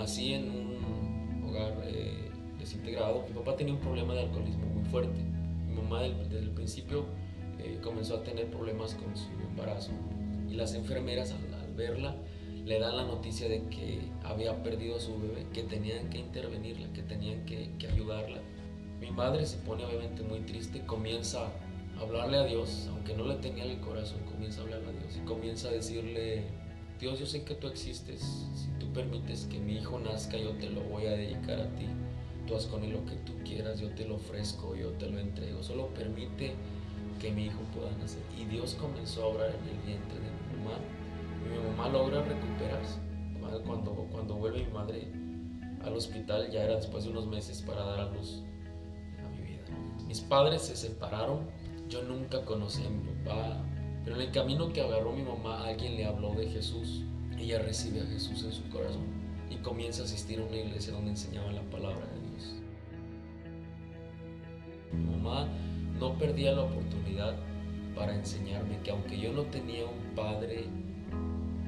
nací en un hogar desintegrado. Mi papá tenía un problema de alcoholismo muy fuerte. Mi mamá desde el principio comenzó a tener problemas con su embarazo y las enfermeras al verla le dan la noticia de que había perdido a su bebé, que tenían que intervenirla, que tenían que ayudarla. Mi madre se pone obviamente muy triste, comienza a hablarle a Dios, aunque no le tenía en el corazón, comienza a hablarle a Dios y comienza a decirle: Dios, yo sé que tú existes, si tú permites que mi hijo nazca, yo te lo voy a dedicar a ti, tú haz con él lo que tú quieras, yo te lo ofrezco, yo te lo entrego, solo permite que mi hijo pueda nacer. Y Dios comenzó a obrar en el vientre de mi mamá, y mi mamá logra recuperarse. Cuando vuelve mi madre al hospital, ya era después de unos meses para dar a luz a mi vida. Mis padres se separaron, yo nunca conocí a mi papá, pero en el camino que agarró mi mamá, alguien le habló de Jesús. Ella recibe a Jesús en su corazón y comienza a asistir a una iglesia donde enseñaban la palabra de Dios. Mi mamá no perdía la oportunidad para enseñarme que aunque yo no tenía un padre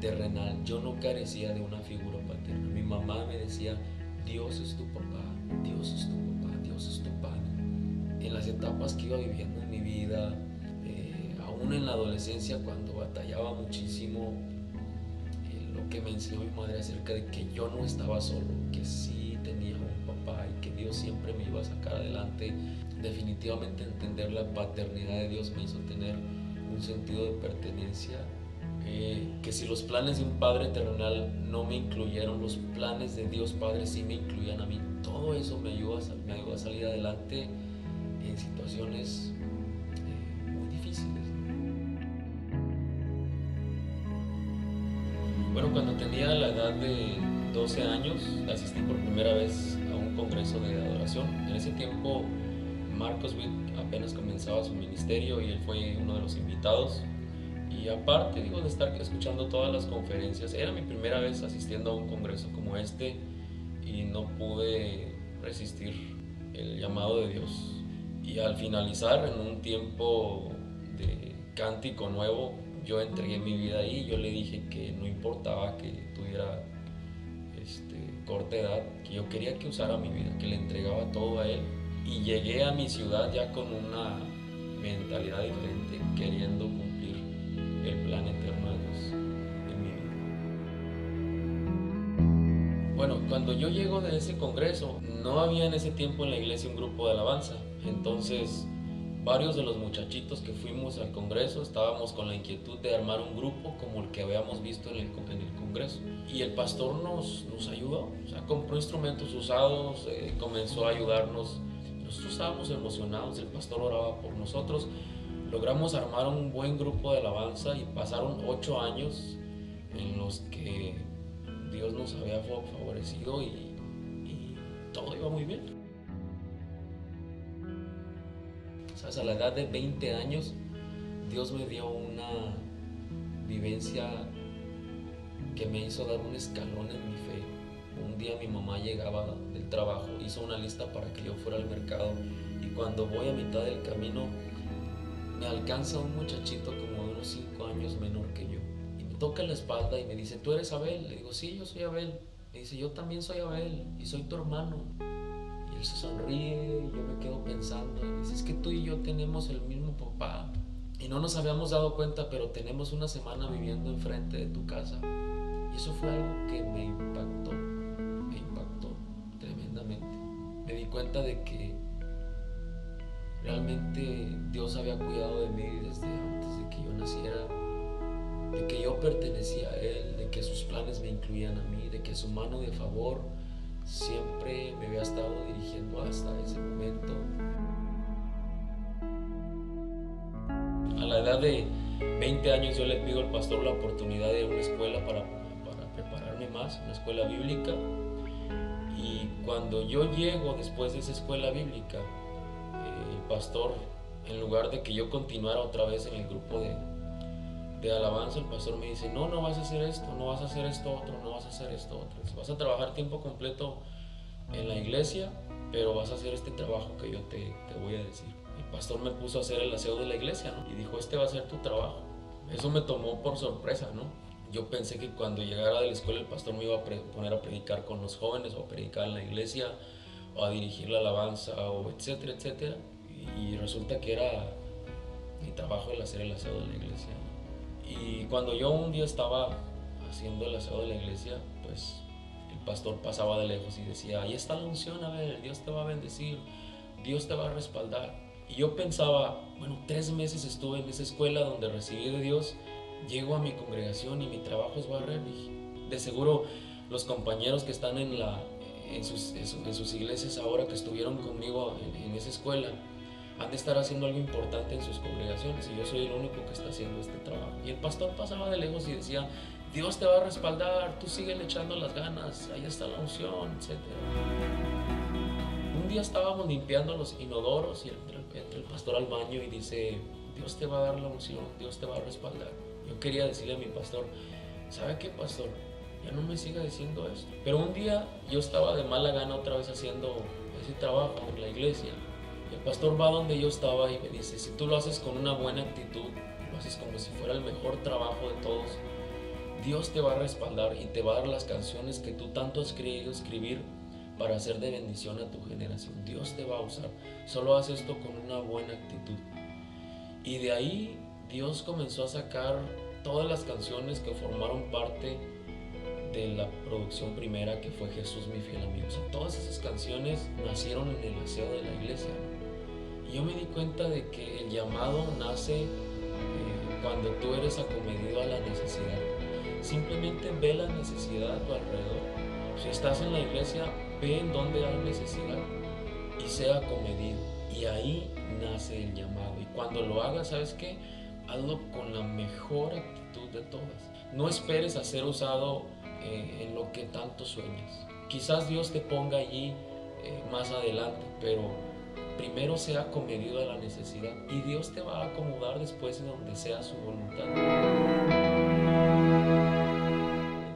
terrenal, yo no carecía de una figura paterna. Mi mamá me decía: Dios es tu papá, Dios es tu papá, Dios es tu padre. En las etapas que iba viviendo en mi vida, aún en la adolescencia, cuando batallaba muchísimo, lo que me enseñó mi madre acerca de que yo no estaba solo, que sí tenía un papá y que Dios siempre me iba a sacar adelante. Definitivamente entender la paternidad de Dios me hizo tener un sentido de pertenencia, que si los planes de un padre terrenal no me incluyeron, los planes de Dios Padre sí me incluían a mí. Todo eso me ayudó a salir adelante en situaciones muy difíciles. Bueno, cuando tenía la edad de 12 años, asistí por primera vez a un congreso de adoración. En ese tiempo, Marcos Witt apenas comenzaba su ministerio y él fue uno de los invitados. Y aparte, de estar escuchando todas las conferencias, era mi primera vez asistiendo a un congreso como este y no pude resistir el llamado de Dios. Y al finalizar, en un tiempo de cántico nuevo, yo entregué mi vida ahí. Yo le dije que no importaba que tuviera corta edad, que yo quería que usara mi vida, que le entregaba todo a él. Y llegué a mi ciudad ya con una mentalidad diferente, queriendo cumplir el plan eterno de Dios en mi vida. Bueno, cuando yo llego de ese congreso, no había en ese tiempo en la iglesia un grupo de alabanza. Entonces, varios de los muchachitos que fuimos al congreso estábamos con la inquietud de armar un grupo como el que habíamos visto en el congreso. Y el pastor nos ayudó, o sea, compró instrumentos usados, comenzó a ayudarnos. Nosotros estábamos emocionados, el pastor oraba por nosotros. Logramos armar un buen grupo de alabanza y pasaron 8 años en los que Dios nos había favorecido y todo iba muy bien. ¿Sabes? A la edad de 20 años, Dios me dio una vivencia que me hizo dar un escalón en mi fe. Un día mi mamá llegaba del trabajo, hizo una lista para que yo fuera al mercado, y cuando voy a mitad del camino me alcanza un muchachito como de unos 5 años menor que yo y me toca la espalda y me dice: ¿tú eres Abel? Le digo: sí, yo soy Abel. Me dice: yo también soy Abel y soy tu hermano. Y él se sonríe y yo me quedo pensando y me dice: es que tú y yo tenemos el mismo papá y no nos habíamos dado cuenta, pero tenemos una semana viviendo enfrente de tu casa. Y eso fue algo que me impactó tremendamente. Me di cuenta de que realmente Dios había cuidado de mí desde antes de que yo naciera, de que yo pertenecía a Él, de que sus planes me incluían a mí, de que su mano de favor siempre me había estado dirigiendo hasta ese momento. A la edad de 20 años yo le pido al pastor la oportunidad de una escuela para prepararme más, una escuela bíblica. Y cuando yo llego después de esa escuela bíblica, el pastor, en lugar de que yo continuara otra vez en el grupo de alabanza, el pastor me dice: no vas a hacer esto, no vas a hacer esto otro, no vas a hacer esto otro. Vas a trabajar tiempo completo en la iglesia, pero vas a hacer este trabajo que yo te voy a decir. El pastor me puso a hacer el aseo de la iglesia, ¿no? Y dijo: este va a ser tu trabajo. Eso me tomó por sorpresa, ¿no? Yo pensé que cuando llegara de la escuela el pastor me iba a poner a predicar con los jóvenes, o a predicar en la iglesia, o a dirigir la alabanza, o etcétera, etcétera. Y resulta que era mi trabajo el hacer el aseo de la iglesia. Y cuando yo un día estaba haciendo el aseo de la iglesia, pues el pastor pasaba de lejos y decía: ahí está la unción, a ver, Dios te va a bendecir, Dios te va a respaldar. Y yo pensaba, bueno, 3 meses estuve en esa escuela donde recibí de Dios, llego a mi congregación y mi trabajo es barrer. Y de seguro los compañeros que están en sus iglesias ahora, que estuvieron conmigo en esa escuela, han de estar haciendo algo importante en sus congregaciones, y yo soy el único que está haciendo este trabajo. Y el pastor pasaba de lejos y decía: Dios te va a respaldar, tú sigue echando las ganas, ahí está la unción, etc. Un día estábamos limpiando los inodoros y entra el pastor al baño y dice: Dios te va a dar la unción, Dios te va a respaldar. Yo quería decirle a mi pastor: ¿sabe qué, pastor? Ya no me siga diciendo eso. Pero un día yo estaba de mala gana otra vez haciendo ese trabajo en la iglesia. El pastor va donde yo estaba y me dice: si tú lo haces con una buena actitud, lo haces como si fuera el mejor trabajo de todos, Dios te va a respaldar y te va a dar las canciones que tú tanto has querido escribir para hacer de bendición a tu generación. Dios te va a usar. Solo haz esto con una buena actitud. Y de ahí Dios comenzó a sacar todas las canciones que formaron parte de la producción primera, que fue Jesús mi fiel amigo. O sea, todas esas canciones nacieron en el aseo de la iglesia. Y yo me di cuenta de que el llamado nace cuando tú eres acomedido a la necesidad. Simplemente ve la necesidad a tu alrededor. Si estás en la iglesia, ve en dónde hay necesidad y sea acomedido. Y ahí nace el llamado. Y cuando lo hagas, ¿sabes qué? Hazlo con la mejor actitud de todas. No esperes a ser usado en lo que tanto sueñas. Quizás Dios te ponga allí más adelante, pero primero sea acomedido a la necesidad, y Dios te va a acomodar después en donde sea su voluntad.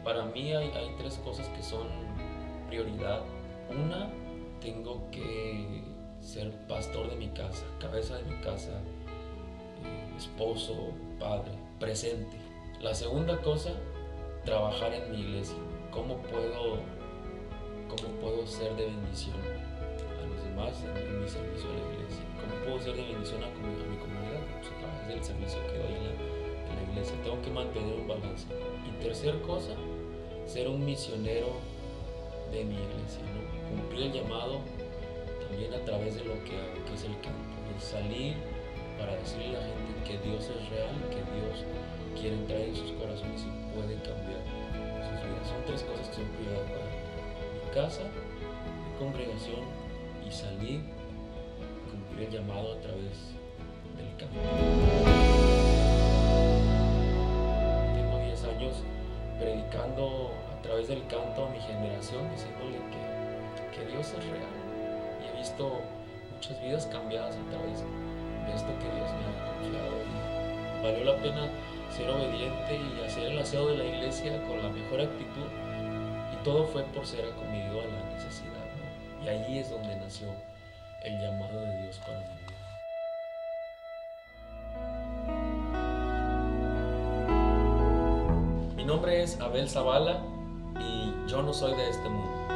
Para mí hay 3 cosas que son prioridad. Una, tengo que ser pastor de mi casa, cabeza de mi casa, esposo, padre, presente. La segunda cosa, trabajar en mi iglesia. ¿Cómo puedo ser de bendición a los demás en mi servicio a la iglesia? ¿Cómo puedo ser de bendición a mi comunidad? Pues a través del servicio que doy en la iglesia. Tengo que mantener un balance. Y tercer cosa, ser un misionero de mi iglesia, ¿no? Cumplir el llamado también a través de lo que hago, que es el campo. Es salir para decirle a la gente que Dios es real, que Dios quiere entrar en sus corazones y puede cambiar sus vidas. Son 3 cosas que son prioridad para mí: mi casa, mi congregación, y salir y cumplir el llamado a través del campo. Tengo 10 años predicando a través del canto a mi generación, diciéndole que Dios es real, y he visto muchas vidas cambiadas a través de esto que Dios me ha confiado. Y valió la pena ser obediente y hacer el aseo de la iglesia con la mejor actitud, y todo fue por ser acomedido a la necesidad, ¿no? Y ahí es donde nació el llamado de Dios para mi vida. Mi nombre es Abel Zavala y yo no soy de este mundo.